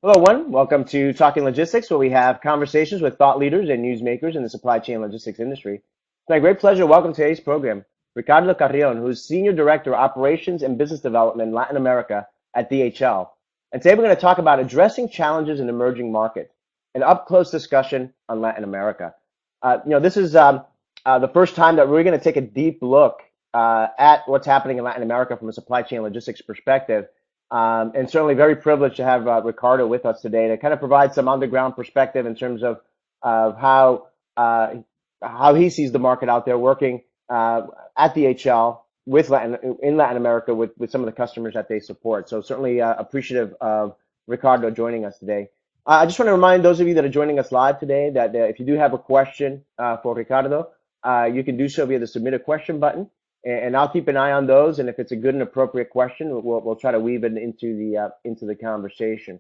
Hello, everyone. Welcome to Talking Logistics, where we have conversations with thought leaders and newsmakers in the supply chain logistics industry. It's my great pleasure to welcome today's program Ricardo Carrion, who's Senior Director of Operations and Business Development in Latin America at DHL. And today we're going to talk about addressing challenges in emerging markets, an up-close discussion on Latin America. This is the first time that we're going to take a deep look at what's happening in Latin America from a supply chain logistics perspective. And certainly very privileged to have Ricardo with us today to kind of provide some underground perspective in terms of how he sees the market out there working at DHL in Latin America with some of the customers that they support. So certainly appreciative of Ricardo joining us today. I just want to remind those of you that are joining us live today that if you do have a question for Ricardo, you can do so via the submit a question button. And I'll keep an eye on those, and if it's a good and appropriate question, we'll try to weave it into the conversation.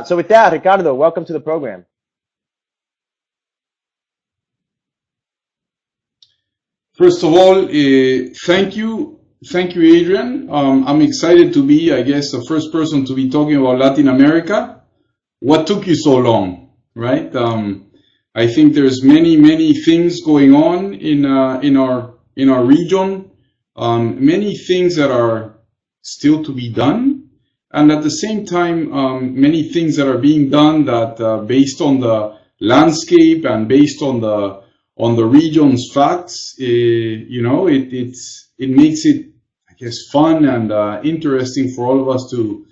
So with that, Ricardo, welcome to the program. First of all, thank you, Adrian. I'm excited to be, I guess, the first person to be talking about Latin America. What took you so long, right? I think there's many things going on in our region, many things that are still to be done, and at the same time, many things that are being done that, based on the landscape and based on the region's facts, it makes it, I guess, fun and interesting for all of us to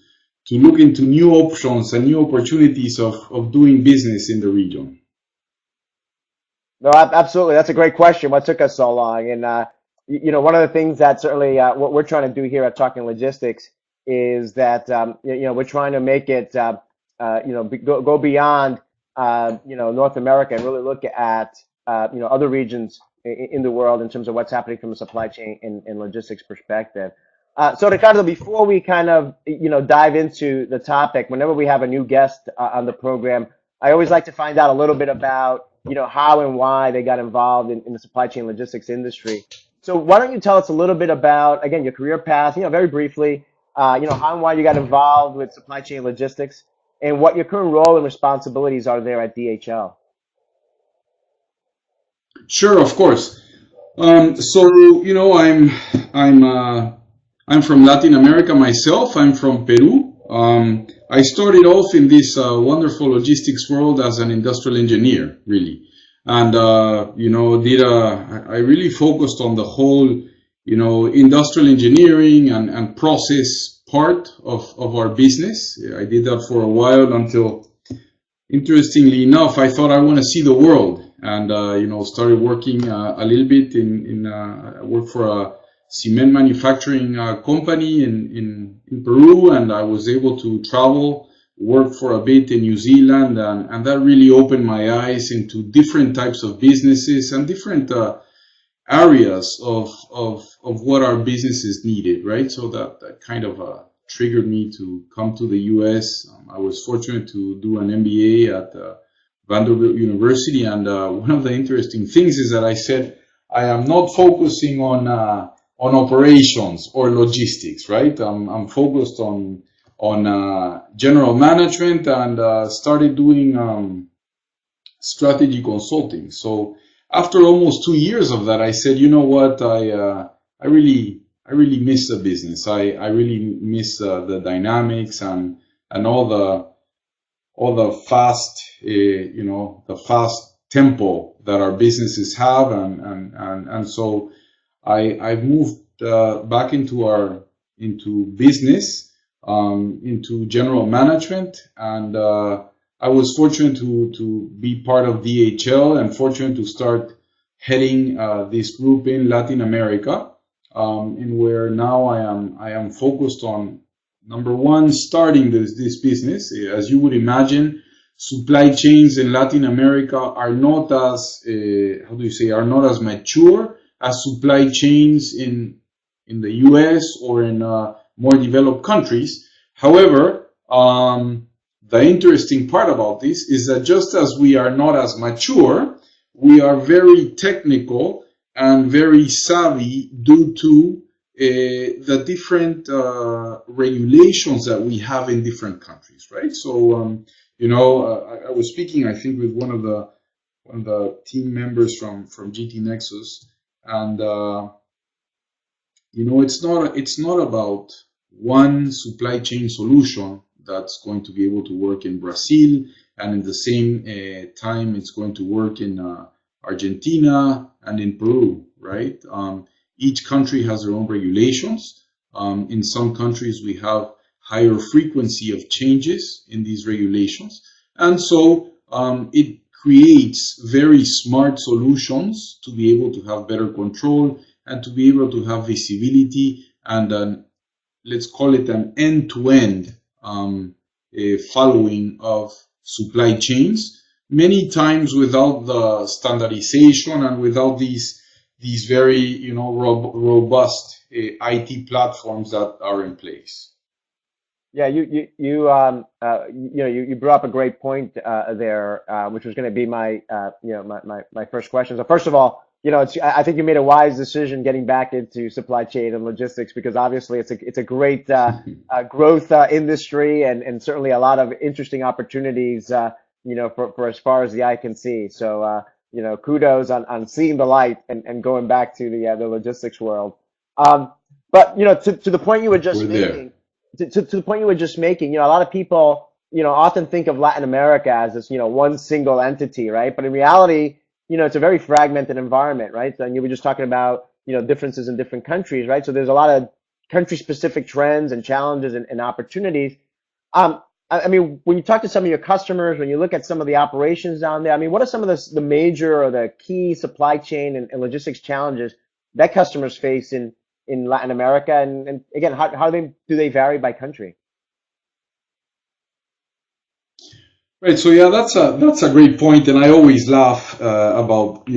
look into new options and new opportunities of doing business in the region. No, absolutely. That's a great question. What took us so long? And one of the things that certainly what we're trying to do here at Talking Logistics is that we're trying to make it go beyond North America and really look at other regions in the world in terms of what's happening from a supply chain and logistics perspective. So Ricardo, before we kind of dive into the topic, whenever we have a new guest on the program, I always like to find out a little bit about how and why they got involved in the supply chain logistics industry. So why don't you tell us a little bit about, again, your career path, very briefly, how and why you got involved with supply chain logistics and what your current role and responsibilities are there at DHL. Sure, of course. I'm from Latin America myself. I'm from Peru. I started off in this wonderful logistics world as an industrial engineer, really. And, I really focused on the whole, industrial engineering and process part of our business. I did that for a while until, interestingly enough, I thought I want to see the world. And, started working a little bit I worked for a cement manufacturing company in Peru, and I was able to travel, work for a bit in New Zealand, and that really opened my eyes into different types of businesses and different areas of what our businesses needed, right? So that kind of triggered me to come to the US. I was fortunate to do an MBA at Vanderbilt University, and one of the interesting things is that I said I am not focusing on operations or logistics, right? I'm focused on general management and started doing strategy consulting. So after almost 2 years of that, I said, you know what, I really miss the business. I really miss the dynamics and all the fast, the fast tempo that our businesses have, and so I've moved back into business, into general management, and I was fortunate to be part of DHL and fortunate to start heading this group in Latin America, in where now I am focused on, number one, starting this business. As you would imagine, supply chains in Latin America are not as are not as mature as supply chains in the US or in more developed countries. However, the interesting part about this is that just as we are not as mature, we are very technical and very savvy due to the different regulations that we have in different countries, right? So, I was speaking, I think, with one of the team members from GT Nexus, and it's not about one supply chain solution that's going to be able to work in Brazil, and in the same time it's going to work in Argentina and in Peru, right? Each country has their own regulations. In some countries we have higher frequency of changes in these regulations, and so it creates very smart solutions to be able to have better control and to be able to have visibility and let's call it an end-to-end following of supply chains, many times without the standardization and without these very robust IT platforms that are in place. Yeah, you brought up a great point there, which was going to be my my first question. So first of all, I think you made a wise decision getting back into supply chain and logistics, because obviously it's a great growth industry, and certainly a lot of interesting opportunities for as far as the eye can see. So kudos on seeing the light and going back to the logistics world. But to the point you were just making. To the point you were just making, a lot of people, often think of Latin America as this, one single entity, right? But in reality, it's a very fragmented environment, right? And you were just talking about, differences in different countries, right? So there's a lot of country-specific trends and challenges and opportunities. I mean, when you talk to some of your customers, when you look at some of the operations down there, I mean, what are some of the major or the key supply chain and logistics challenges that customers face in Latin America, and again, how do they vary by country? Right. So yeah, that's a great point, and I always laugh about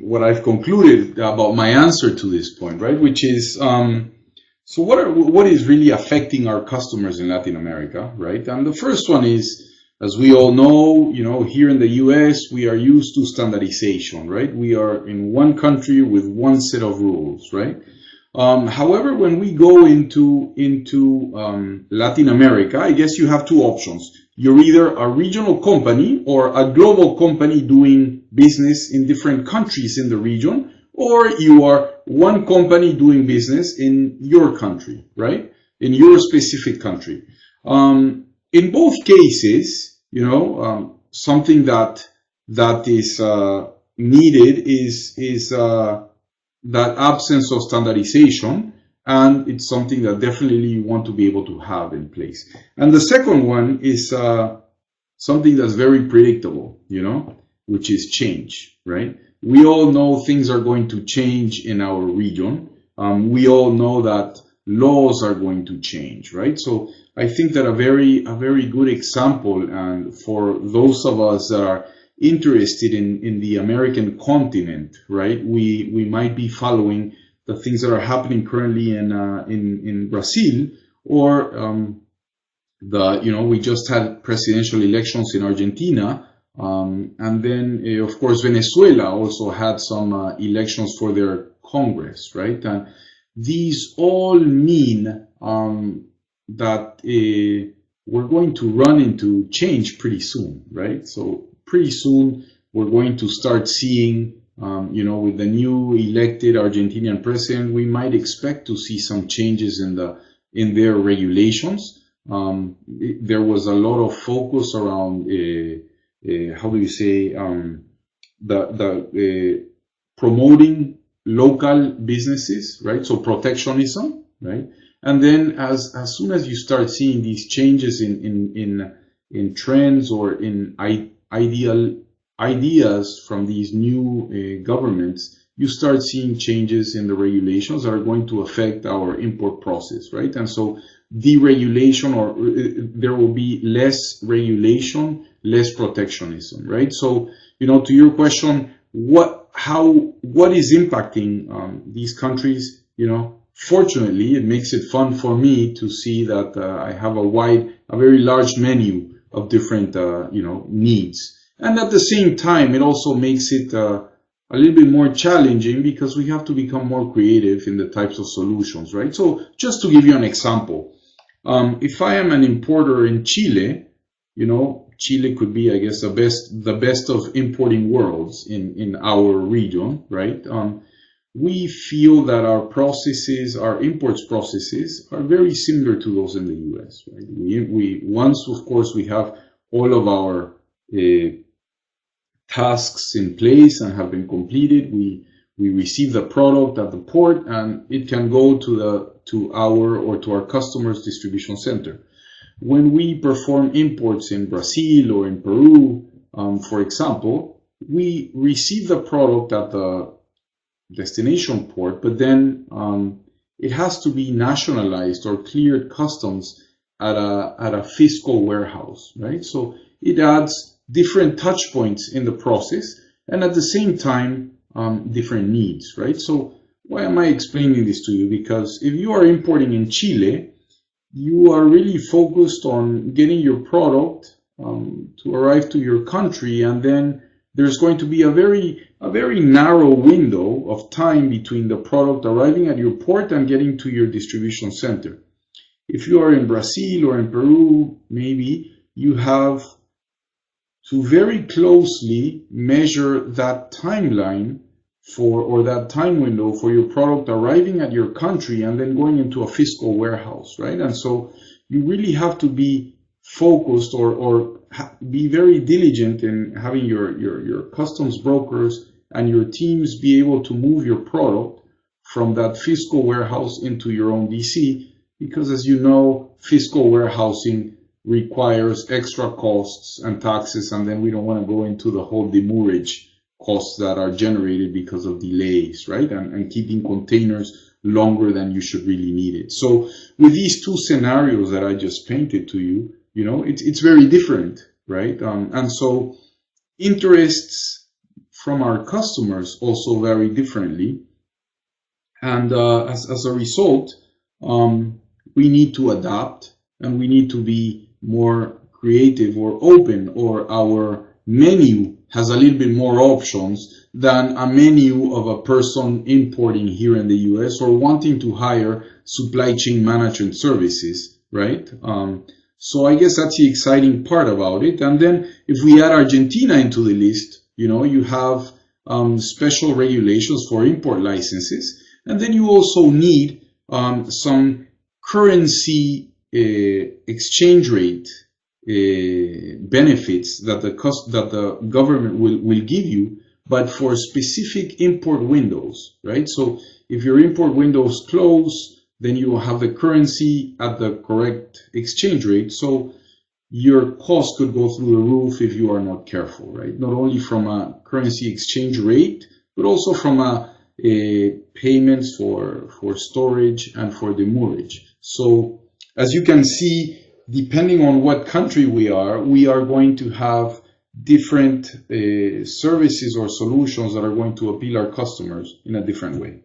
what I've concluded about my answer to this point, right? Which is so what is really affecting our customers in Latin America, right? And the first one is, as we all know, here in the US, we are used to standardization, right? We are in one country with one set of rules, right? However, when we go into Latin America, I guess you have two options. You're either a regional company or a global company doing business in different countries in the region, or you are one company doing business in your country, right? In your specific country. In both cases, something that is needed is that absence of standardization, and it's something that definitely you want to be able to have in place. And the second one is something that's very predictable, which is change, right? We all know things are going to change in our region. We all know that laws are going to change, right? So I think that a very good example, and for those of us that are interested in the American continent, right? We might be following the things that are happening currently in Brazil, or we just had presidential elections in Argentina, and then of course Venezuela also had some elections for their Congress, right? And these all mean that we're going to run into change pretty soon, right? So pretty soon we're going to start seeing, with the new elected Argentinian president, we might expect to see some changes in their regulations. There was a lot of focus around, promoting local businesses, right? So protectionism, right? And then as soon as you start seeing these changes in trends or in ideas from these new governments, you start seeing changes in the regulations that are going to affect our import process, right? And so deregulation, or there will be less regulation, less protectionism, right? So, to your question, what is impacting these countries? Fortunately, it makes it fun for me to see that I have a very large menu of different, needs. And at the same time, it also makes it a little bit more challenging because we have to become more creative in the types of solutions, right? So just to give you an example, if I am an importer in Chile, Chile could be, I guess, the best of importing worlds in our region, right? We feel that our processes, our imports processes, are very similar to those in the US, right? Once, of course, we have all of our tasks in place and have been completed, we receive the product at the port, and it can go to our customer's distribution center. When we perform imports in Brazil or in Peru, for example, we receive the product at the destination port, but then it has to be nationalized or cleared customs at a fiscal warehouse, right? So it adds different touch points in the process, and at the same time, different needs, right? So why am I explaining this to you? Because if you are importing in Chile, you are really focused on getting your product to arrive to your country, and then there's going to be a very narrow window of time between the product arriving at your port and getting to your distribution center. If you are in Brazil or in Peru, maybe you have to very closely measure that timeline or that time window for your product arriving at your country and then going into a fiscal warehouse, right? And so you really have to be focused or be very diligent in having your customs brokers and your teams be able to move your product from that fiscal warehouse into your own DC, because as you know, fiscal warehousing requires extra costs and taxes, and then we don't want to go into the whole demurrage costs that are generated because of delays, right? And keeping containers longer than you should really need it. So with these two scenarios that I just painted to you, it's very different, right? And so interests from our customers also vary differently. And as a result, we need to adapt, and we need to be more creative or open, or our menu has a little bit more options than a menu of a person importing here in the US or wanting to hire supply chain management services, right? So I guess that's the exciting part about it. And then if we add Argentina into the list, you have special regulations for import licenses. And then you also need some currency exchange rate benefits that the government will give you, but for specific import windows, right? So if your import windows close, then you will have the currency at the correct exchange rate. So your cost could go through the roof if you are not careful, right? Not only from a currency exchange rate, but also from a payments for storage and for demurrage. So as you can see, depending on what country we are going to have different services or solutions that are going to appeal our customers in a different way.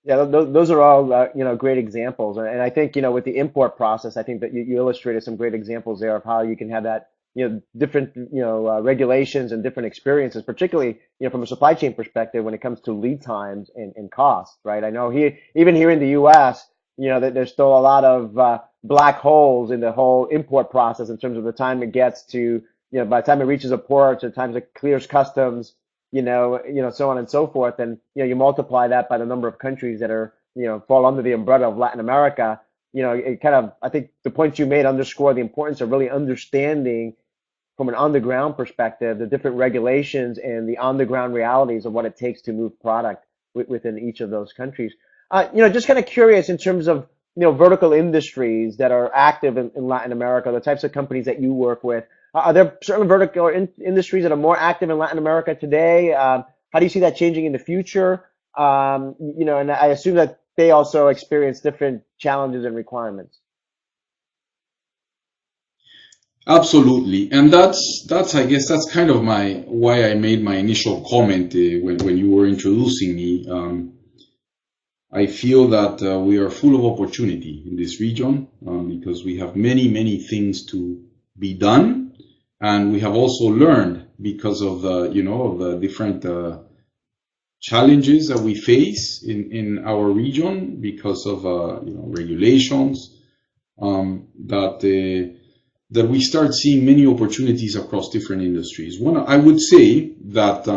Yeah, those are all great examples, and I think with the import process, I think that you illustrated some great examples there of how you can have that different regulations and different experiences, particularly from a supply chain perspective when it comes to lead times and cost, right? I know even here in the U.S. that there's still a lot of black holes in the whole import process in terms of the time it gets to by the time it reaches a port, to the time it clears customs. So on and so forth, and you multiply that by the number of countries that are fall under the umbrella of Latin America. It kind of, I think the points you made underscore the importance of really understanding from an on-the-ground perspective the different regulations and the on-the-ground realities of what it takes to move product within each of those countries. Just kind of curious in terms of vertical industries that are active in Latin America, the types of companies that you work with. Are there certain vertical industries that are more active in Latin America today? How do you see that changing in the future? And I assume that they also experience different challenges and requirements. Absolutely, and that's I guess that's kind of why I made my initial comment when you were introducing me. I feel that we are full of opportunity in this region because we have many things to be done. And we have also learned because of the different challenges that we face in our region because of regulations, that we start seeing many opportunities across different industries. I would say that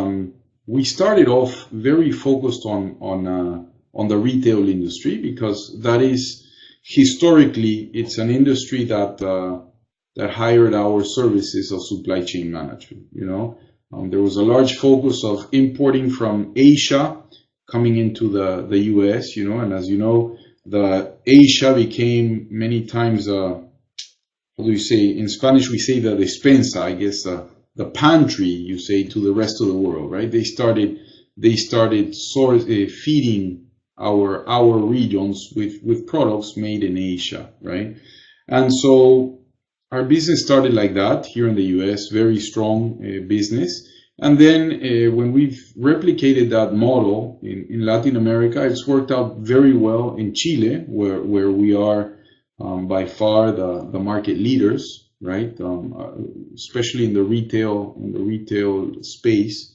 we started off very focused on the retail industry, because that is historically it's an industry that hired our services of supply chain management. There was a large focus of importing from Asia coming into the US, and as you know, the Asia became many times, how do you say, in Spanish we say the despensa, I guess, the pantry, you say, to the rest of the world, right? They started feeding our regions with products made in Asia, right? And so our business started like that here in the US, very strong business. And then when we've replicated that model in Latin America, it's worked out very well in Chile, where we are by far the market leaders, right? Especially in the retail space.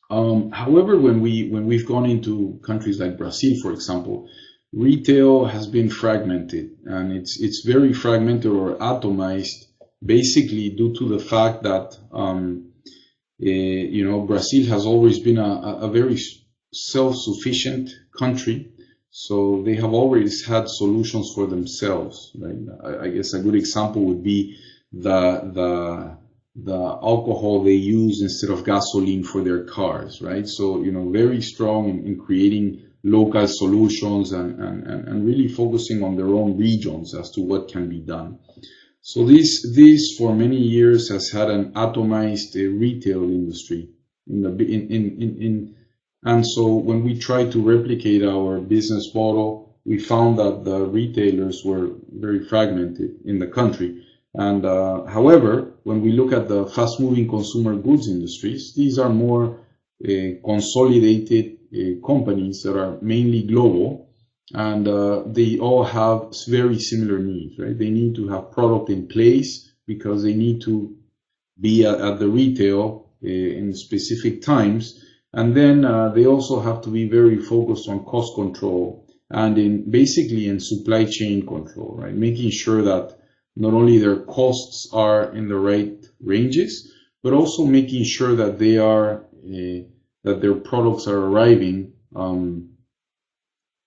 However, when we've gone into countries like Brazil, for example, retail has been fragmented, and it's very fragmented or atomized, basically due to the fact that Brazil has always been a very self-sufficient country, so they have always had solutions for themselves, right? I guess a good example would be the alcohol they use instead of gasoline for their cars, right? So, very strong in creating local solutions and really focusing on their own regions as to what can be done. So this for many years has had an atomized retail industry and so when we tried to replicate our business model, we found that the retailers were very fragmented in the country. And however, when we look at the fast-moving consumer goods industries, these are more consolidated companies that are mainly global, and they all have very similar needs, right? They need to have product in place because they need to be at the retail in specific times, and then they also have to be very focused on cost control and basically in supply chain control, right? Making sure that not only their costs are in the right ranges, but also making sure that that their products are arriving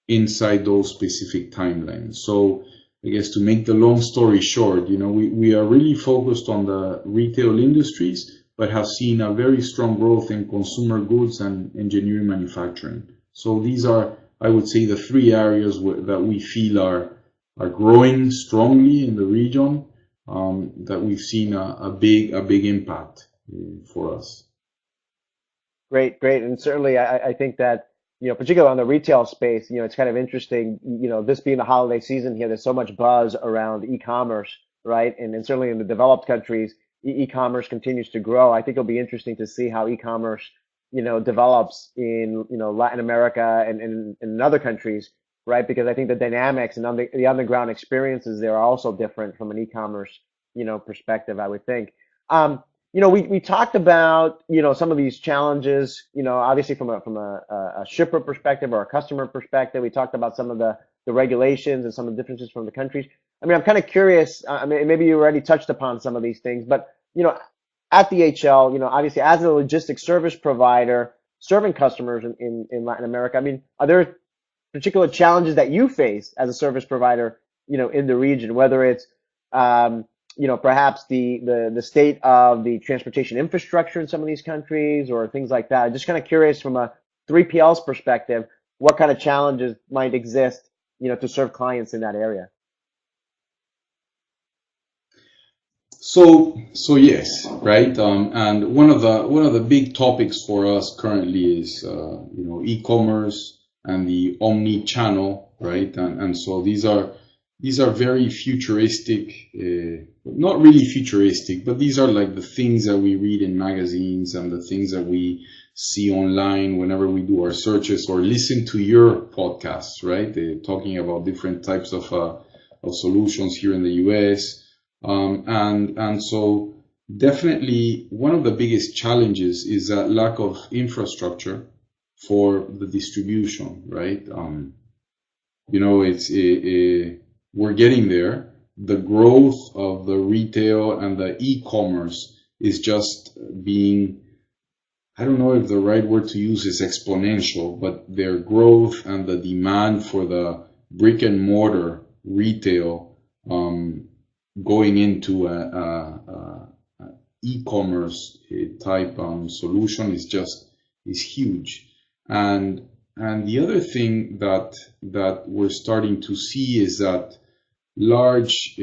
inside those specific timelines. So I guess to make the long story short, we are really focused on the retail industries, but have seen a very strong growth in consumer goods and engineering manufacturing. So these are, I would say, the three areas that we feel are growing strongly in the region, that we've seen a big impact for us. Great. And certainly I think that, particularly on the retail space, it's kind of interesting, this being the holiday season here, there's so much buzz around e-commerce, right? And certainly in the developed countries, e-commerce continues to grow. I think it'll be interesting to see how e-commerce, develops in, Latin America and in other countries, right? Because I think the dynamics and the underground experiences there are also different from an e-commerce, perspective, I would think. We talked about, some of these challenges, obviously from a shipper perspective or a customer perspective. We talked about some of the regulations and some of the differences from the countries. I mean, I'm kind of curious. Maybe you already touched upon some of these things, but, at DHL, obviously as a logistics service provider serving customers in Latin America, I mean, are there particular challenges that you face as a service provider, in the region, whether it's, perhaps the state of the transportation infrastructure in some of these countries or things like that? I'm just kind of curious from a 3PL's perspective, what kind of challenges might exist, to serve clients in that area? So yes, right. And one of the big topics for us currently is e-commerce and the omni-channel, right? And so these are very futuristic, not really futuristic, but these are like the things that we read in magazines and the things that we see online whenever we do our searches or listen to your podcasts, right? Talking about different types of solutions here in the US. And so definitely one of the biggest challenges is that lack of infrastructure for the distribution, right? We're getting there. The growth of the retail and the e-commerce is just being, I don't know if the right word to use is exponential, but their growth and the demand for the brick and mortar retail going into a e-commerce type solution is huge. And the other thing that we're starting to see is that large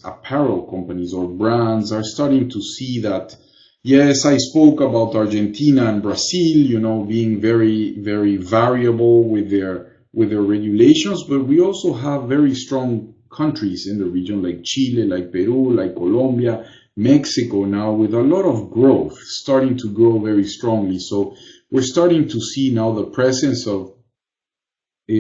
apparel companies or brands are starting to see that, yes, I spoke about Argentina and Brazil, being very, very variable with their regulations, but we also have very strong countries in the region like Chile, like Peru, like Colombia, Mexico now, with a lot of growth, starting to grow very strongly. So we're starting to see now the presence of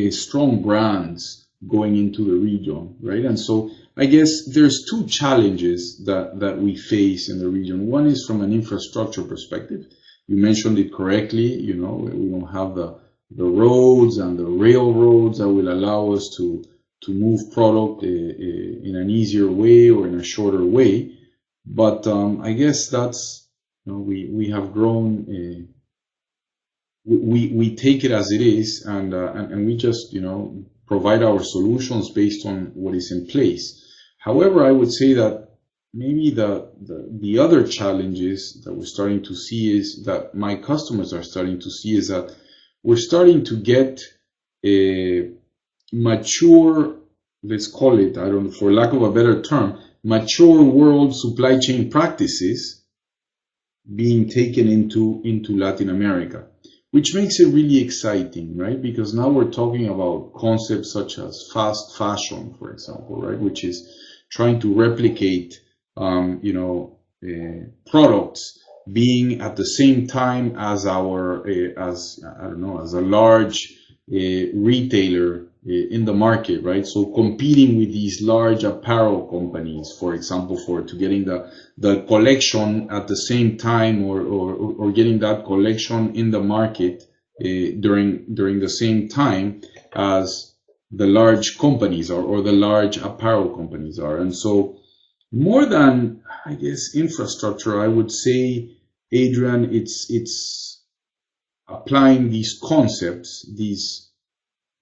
strong brands going into the region, right? And so I guess there's two challenges that we face in the region. One is from an infrastructure perspective. You mentioned it correctly, we don't have the roads and the railroads that will allow us to move product in an easier way or in a shorter way. But I guess that's, we have grown, we take it as it is, and we just, provide our solutions based on what is in place. However, I would say that maybe the other challenges that we're starting to see is that my customers are starting to see is that we're starting to get a mature, let's call it, for lack of a better term, mature world supply chain practices being taken into Latin America, which makes it really exciting, right? Because now we're talking about concepts such as fast fashion, for example, right? Which is trying to replicate, products being at the same time as as a large retailer in the market, right? So competing with these large apparel companies, for example, to getting the collection at the same time or getting that collection in the market during the same time as the large companies or the large apparel companies are. And so more than, I guess, infrastructure, I would say, Adrian, it's applying these concepts, these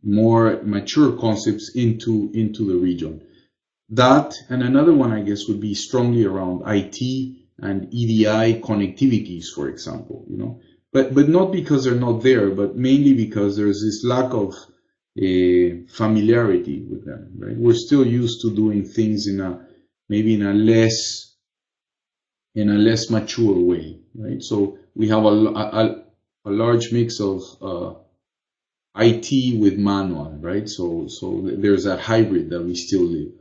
more mature concepts into the region. That, and another one, I guess, would be strongly around IT and EDI connectivities, for example, but not because they're not there, but mainly because there's this lack of familiarity with them, right? We're still used to doing things maybe in a less mature way, right? So we have a large mix of IT with manual, right? So there's that hybrid that we still live.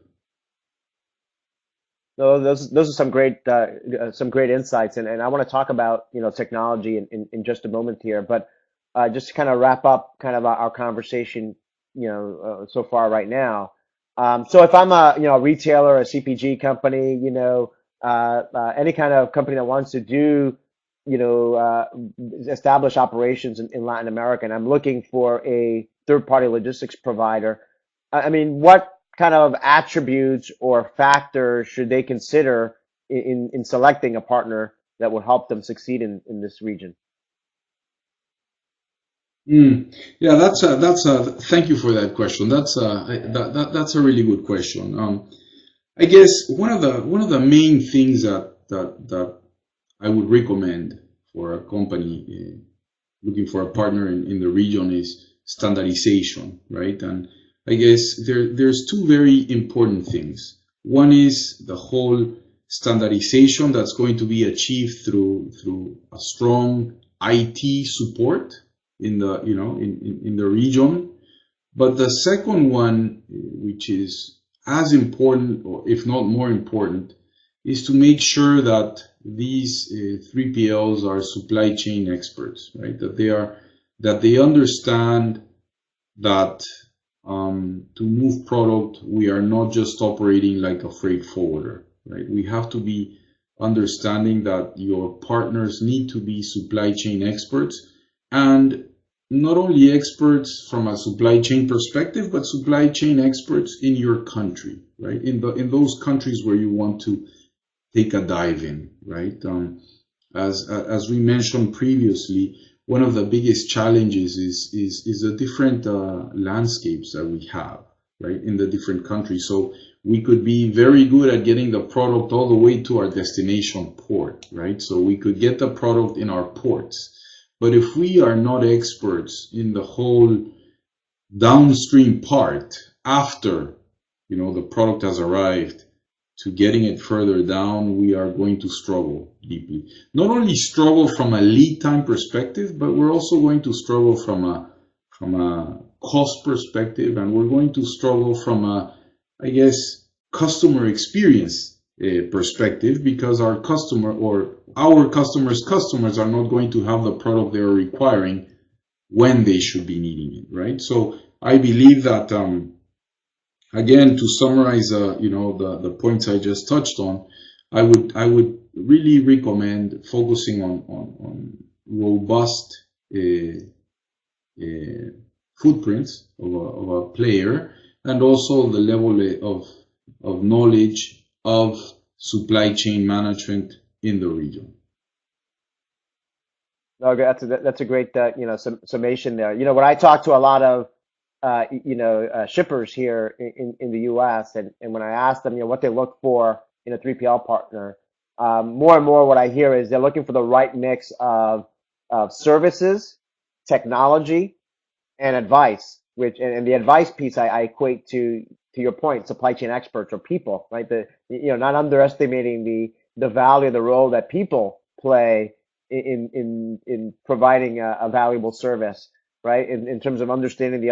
No, those are some great insights, and I want to talk about technology in just a moment here, but just to kind of wrap up kind of our conversation so far right now. So if I'm a retailer, a CPG company, any kind of company that wants to do establish operations in Latin America, and I'm looking for a third-party logistics provider, I mean, what kind of attributes or factors should they consider in selecting a partner that would help them succeed in this region? Yeah, thank you for that question. That's a really good question. I guess one of the main things that I would recommend for a company looking for a partner in the region is standardization, right? And I guess there's two very important things. One is the whole standardization that's going to be achieved through a strong IT support in the in the region. But the second one, which is as important, or if not more important, is to make sure that these 3PLs are supply chain experts, right? That they understand that to move product, we are not just operating like a freight forwarder, right? We have to be understanding that your partners need to be supply chain experts, and not only experts from a supply chain perspective, but supply chain experts in your country, right? In those countries where you want to take a dive in, right? As we mentioned previously, one of the biggest challenges is the different landscapes that we have, right, in the different countries. So we could be very good at getting the product all the way to our destination port, right? So we could get the product in our ports. But if we are not experts in the whole downstream part after, the product has arrived, to getting it further down, we are going to struggle deeply. Not only struggle from a lead time perspective, but we're also going to struggle from a cost perspective, and we're going to struggle from a, I guess, customer experience perspective, because our customer or our customers are not going to have the product they're requiring when they should be needing it, right? So I believe that again, to summarize, the points I just touched on, I would really recommend focusing on robust footprints of a player, and also the level of knowledge of supply chain management in the region. Okay, that's a great summation there. When I talk to a lot of shippers here in the U.S. and when I ask them, what they look for in a 3PL partner, more and more what I hear is they're looking for the right mix of services, technology, and advice. And the advice piece I equate to your point, supply chain experts or people, right? Not underestimating the value of the role that people play in providing a valuable service, right? In terms of understanding the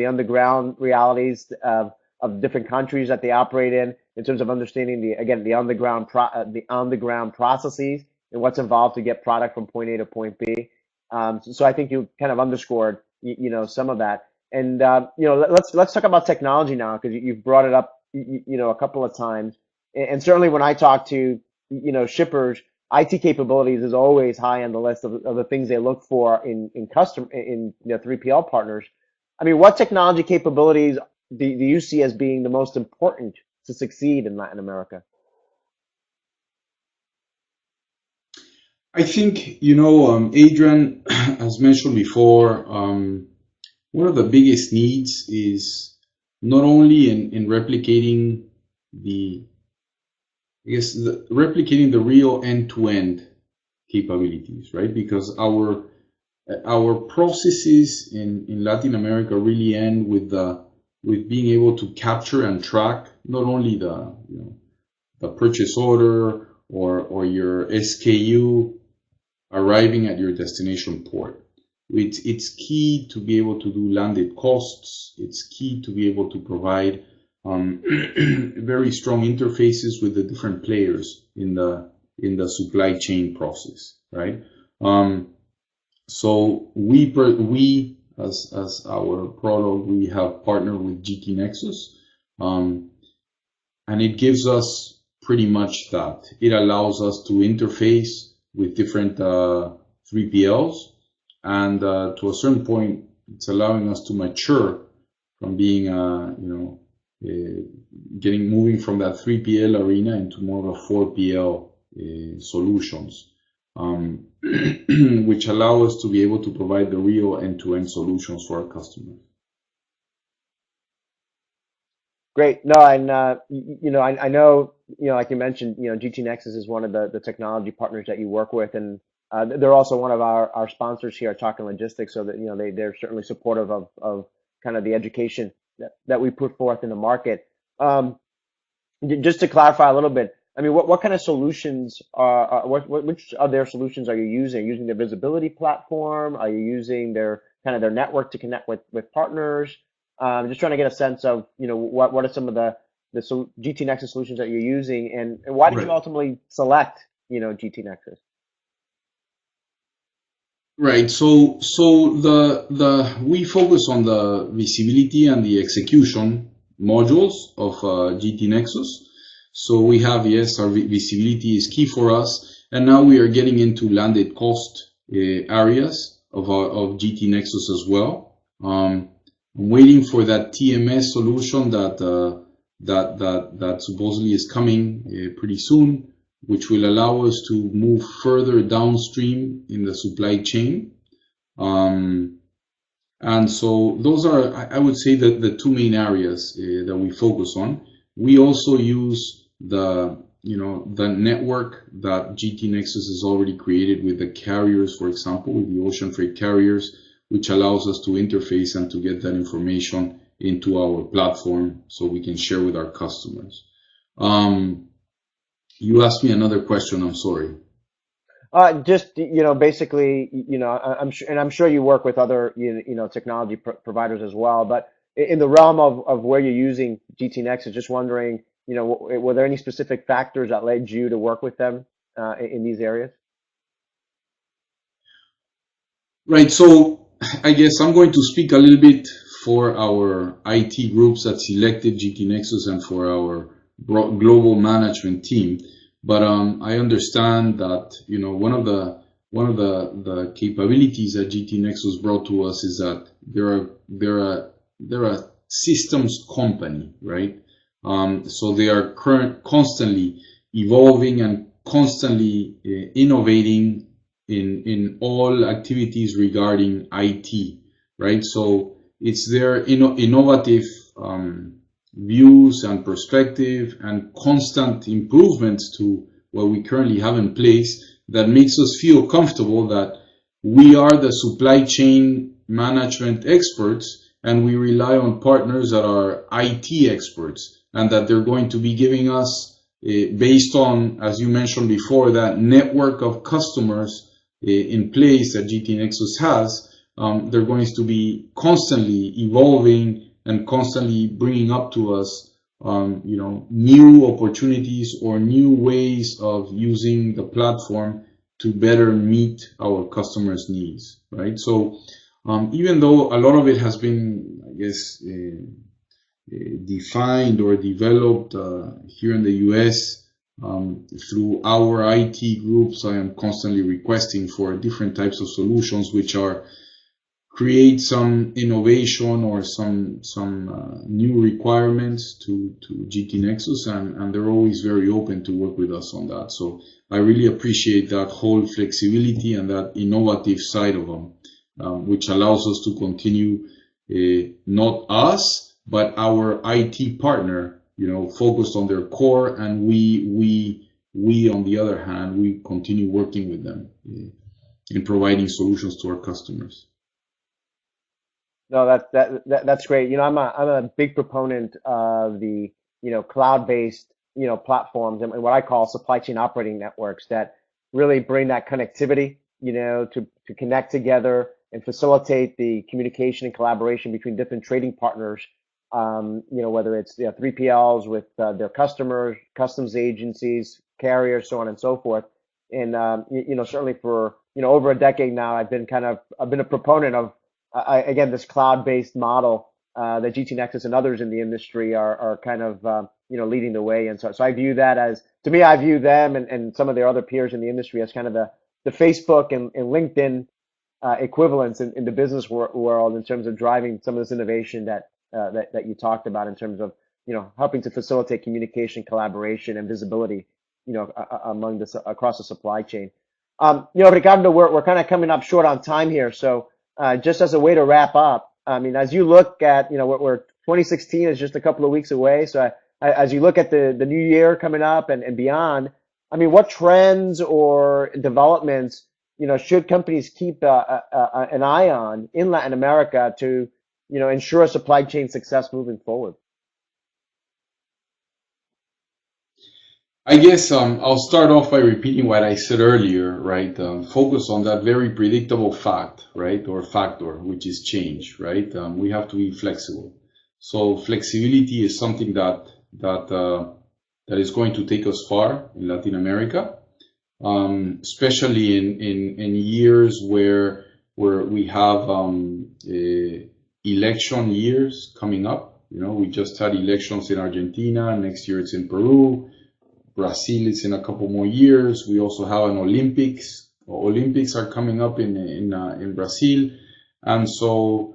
underground realities of different countries that they operate in terms of understanding the underground processes and what's involved to get product from point A to point B. So I think you kind of underscored some of that. And let's talk about technology now, because you've brought it up a couple of times. And certainly when I talk to shippers, IT capabilities is always high on the list of the things they look for in 3PL partners. I mean, what technology capabilities do you see as being the most important to succeed in Latin America? I think, Adrian, as mentioned before, one of the biggest needs is not only in replicating replicating the real end-to-end capabilities, right? Because our processes in Latin America really end with being able to capture and track not only the purchase order or your SKU arriving at your destination port. It's key to be able to do landed costs. It's key to be able to provide very strong interfaces with the different players in the supply chain process, right? So we as our product, we have partnered with GT Nexus, and it gives us pretty much that. It allows us to interface with different 3PLs, and to a certain point, it's allowing us to mature from being moving from that 3PL arena into more of a 4PL solutions, which allow us to be able to provide the real end-to-end solutions for our customers. Great. No, and I know, like you mentioned, GT Nexus is one of the technology partners that you work with, and they're also one of our sponsors here at Talking Logistics, so that they're certainly supportive of kind of the education that we put forth in the market. Just to clarify a little bit, I mean, what kind of solutions which of their solutions are you using? Are you using their visibility platform? Are you using their network to connect with partners? Just trying to get a sense of, what are some of the GT Nexus solutions that you're using, and why did you ultimately select, GT Nexus? Right. So we focus on the visibility and the execution modules of GT Nexus. So we have, yes, our visibility is key for us. And now we are getting into landed cost areas of GT Nexus as well. I'm waiting for that TMS solution that supposedly is coming pretty soon, which will allow us to move further downstream in the supply chain. And so those are, I would say, the two main areas that we focus on. We also use the network that GT Nexus has already created with the carriers, for example, with the ocean freight carriers, which allows us to interface and to get that information into our platform so we can share with our customers. You asked me another question, I'm sorry. Just, basically, I'm sure you work with other, technology providers as well, but in the realm of where you're using GT Nexus, just wondering, were there any specific factors that led you to work with them in these areas? Right. So I guess I'm going to speak a little bit for our IT groups that selected GT Nexus and for our global management team. But I understand that one of the capabilities that GT Nexus brought to us is that they're a systems company, right? So they are constantly evolving and constantly innovating in all activities regarding IT, right? So it's their innovative views and perspective and constant improvements to what we currently have in place that makes us feel comfortable that we are the supply chain management experts and we rely on partners that are IT experts and that they're going to be giving us, based on, as you mentioned before, that network of customers in place that GT Nexus has. They're going to be constantly evolving and constantly bringing up to us, new opportunities or new ways of using the platform to better meet our customers' needs, right? So, even though a lot of it has been, I guess, defined or developed here in the US through our IT groups, I am constantly requesting for different types of solutions which are create some innovation or some new requirements to GT Nexus, and they're always very open to work with us on that. So I really appreciate that whole flexibility and that innovative side of them, which allows us to continue, not us, but our IT partner, focused on their core, and we on the other hand, we continue working with them in providing solutions to our customers. No, that's great. I'm a big proponent of the cloud-based platforms and what I call supply chain operating networks that really bring that connectivity to connect together and facilitate the communication and collaboration between different trading partners. Whether it's 3PLs with their customers, customs agencies, carriers, so on and so forth. And certainly for over a decade now, I've been a proponent of again, this cloud-based model that GT Nexus and others in the industry are kind of leading the way. And so I view that as, to me, I view them and some of their other peers in the industry as kind of the Facebook and LinkedIn equivalents in the business world in terms of driving some of this innovation that you talked about in terms of helping to facilitate communication, collaboration, and visibility among this across the supply chain. Ricardo, we're kind of coming up short on time here, so. Just as a way to wrap up, I mean, as you look at, we're 2016 is just a couple of weeks away. So as you look at the new year coming up and beyond, I mean, what trends or developments, should companies keep an eye on in Latin America to, ensure supply chain success moving forward? I guess I'll start off by repeating what I said earlier, right? Focus on that very predictable fact, right, or factor, which is change, right? We have to be flexible. So flexibility is something that is going to take us far in Latin America, especially in years where we have election years coming up. We just had elections in Argentina. Next year it's in Peru. Brazil is in a couple more years. We also have an Olympics. Olympics are coming up in Brazil, and so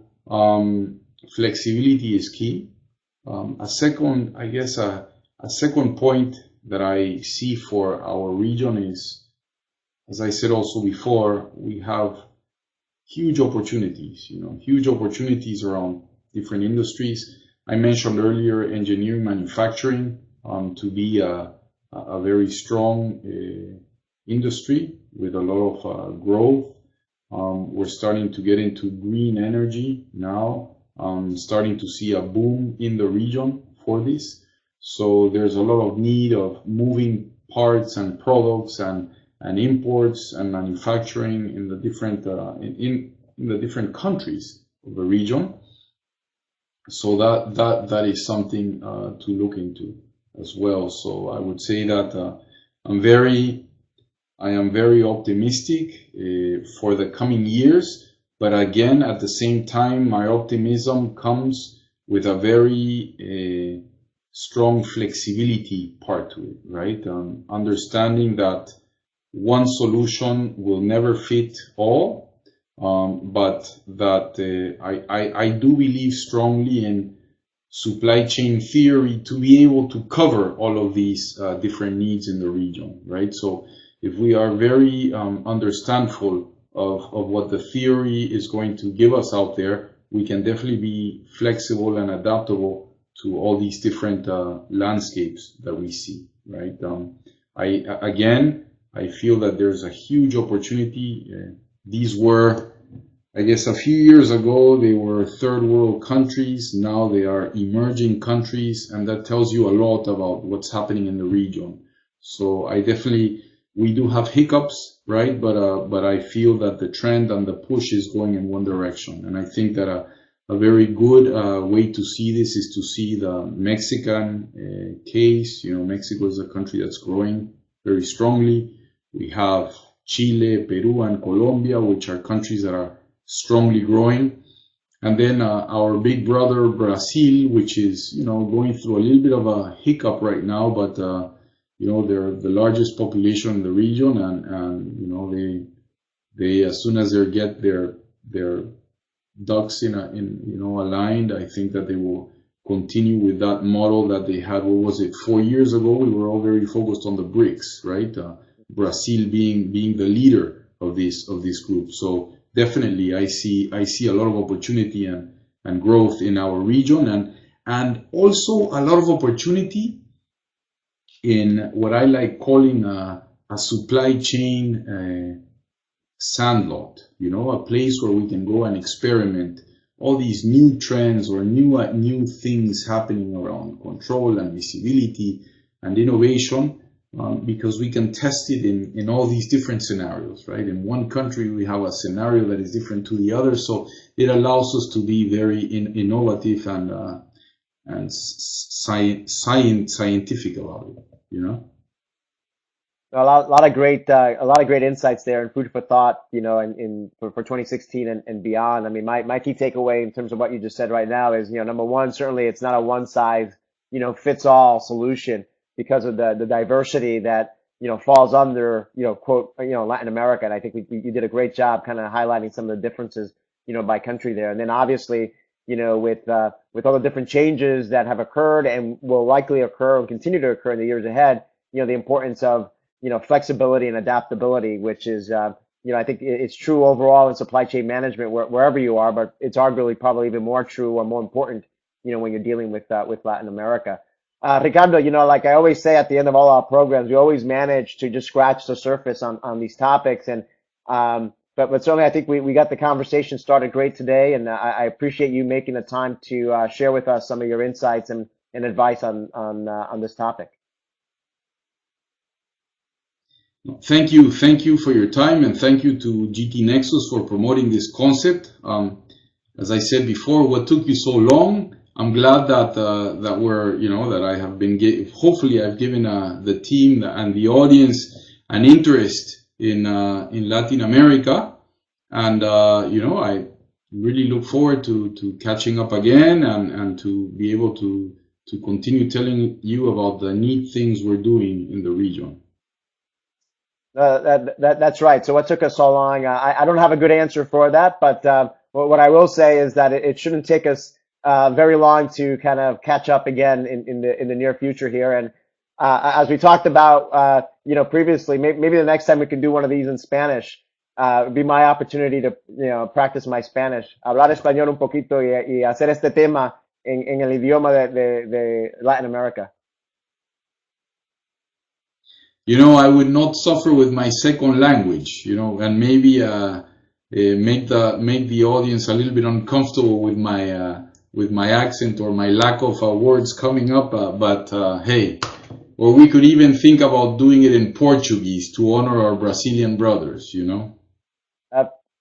flexibility is key. A second point that I see for our region is, as I said also before, we have huge opportunities, huge opportunities around different industries. I mentioned earlier engineering manufacturing to be a very strong industry with a lot of growth. We're starting to get into green energy now, starting to see a boom in the region for this. So there's a lot of need of moving parts and products and imports and manufacturing in the different in the different countries of the region. So that is something to look into as well. So I would say that I am very optimistic for the coming years. But again, at the same time, my optimism comes with a very strong flexibility part to it, right? Understanding that one solution will never fit all, but that I do believe strongly in supply chain theory to be able to cover all of these different needs in the region, right? So if we are very understandful of what the theory is going to give us out there, we can definitely be flexible and adaptable to all these different landscapes that we see, right? I feel that there's a huge opportunity. These were, I guess, a few years ago, they were third world countries. Now they are emerging countries, and that tells you a lot about what's happening in the region. So we do have hiccups, right? But I feel that the trend and the push is going in one direction. And I think that a very good way to see this is to see the Mexican case. Mexico is a country that's growing very strongly. We have Chile, Peru, and Colombia, which are countries that are strongly growing. And then our big brother, Brazil, which is, going through a little bit of a hiccup right now, but they're the largest population in the region, and they as soon as they get their ducks aligned, I think that they will continue with that model that they had. What was it? 4 years ago, we were all very focused on the BRICS, right? Brazil being the leader of this group. So definitely, I see a lot of opportunity and growth in our region, and also a lot of opportunity in what I like calling a supply chain sandlot, a place where we can go and experiment all these new trends or new things happening around control and visibility and innovation, because we can test it in all these different scenarios, right? In one country, we have a scenario that is different to the other, so it allows us to be very innovative and scientific about it, A lot of great insights there and food for thought, for 2016 and beyond. I mean, my key takeaway in terms of what you just said right now is, number one, certainly it's not a one size, fits all solution because of the diversity that, falls under, quote, Latin America. And I think you did a great job kind of highlighting some of the differences, by country there. And then obviously, with all the different changes that have occurred and will likely occur and continue to occur in the years ahead, the importance of flexibility and adaptability, which is, I think it's true overall in supply chain management wherever you are, but it's arguably probably even more true or more important, when you're dealing with Latin America. Ricardo, like I always say at the end of all our programs, we always manage to just scratch the surface on these topics. And, but certainly I think we got the conversation started great today. And I appreciate you making the time to share with us some of your insights and advice on this topic. Thank you for your time, and thank you to GT Nexus for promoting this concept. As I said before, what took you so long? I'm glad that that I have been hopefully I've given the team and the audience an interest in Latin America, and I really look forward to catching up again and to be able to to continue telling you about the neat things we're doing in the region. That's right. So what took us so long? I don't have a good answer for that, but what I will say is that it shouldn't take us very long to kind of catch up again in the near future here. And as we talked about, previously, maybe the next time we can do one of these in Spanish. It'd be my opportunity to, practice my Spanish, hablar español un poquito y hacer este tema en el idioma de Latin America. I would not suffer with my second language, and maybe make the audience a little bit uncomfortable with my accent or my lack of words coming up. But hey, or we could even think about doing it in Portuguese to honor our Brazilian brothers,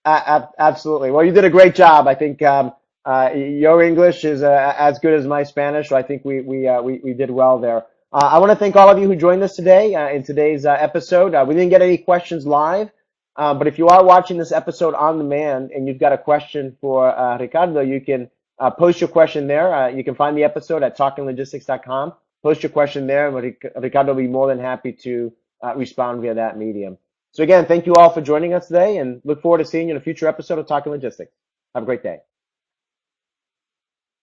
Absolutely. Well, you did a great job. I think your English is as good as my Spanish, so I think we did well there. I want to thank all of you who joined us today in today's episode. We didn't get any questions live, but if you are watching this episode on demand and you've got a question for Ricardo, you can post your question there. You can find the episode at talkinglogistics.com. Post your question there, and Ricardo will be more than happy to respond via that medium. So again, thank you all for joining us today, and look forward to seeing you in a future episode of Talking Logistics. Have a great day.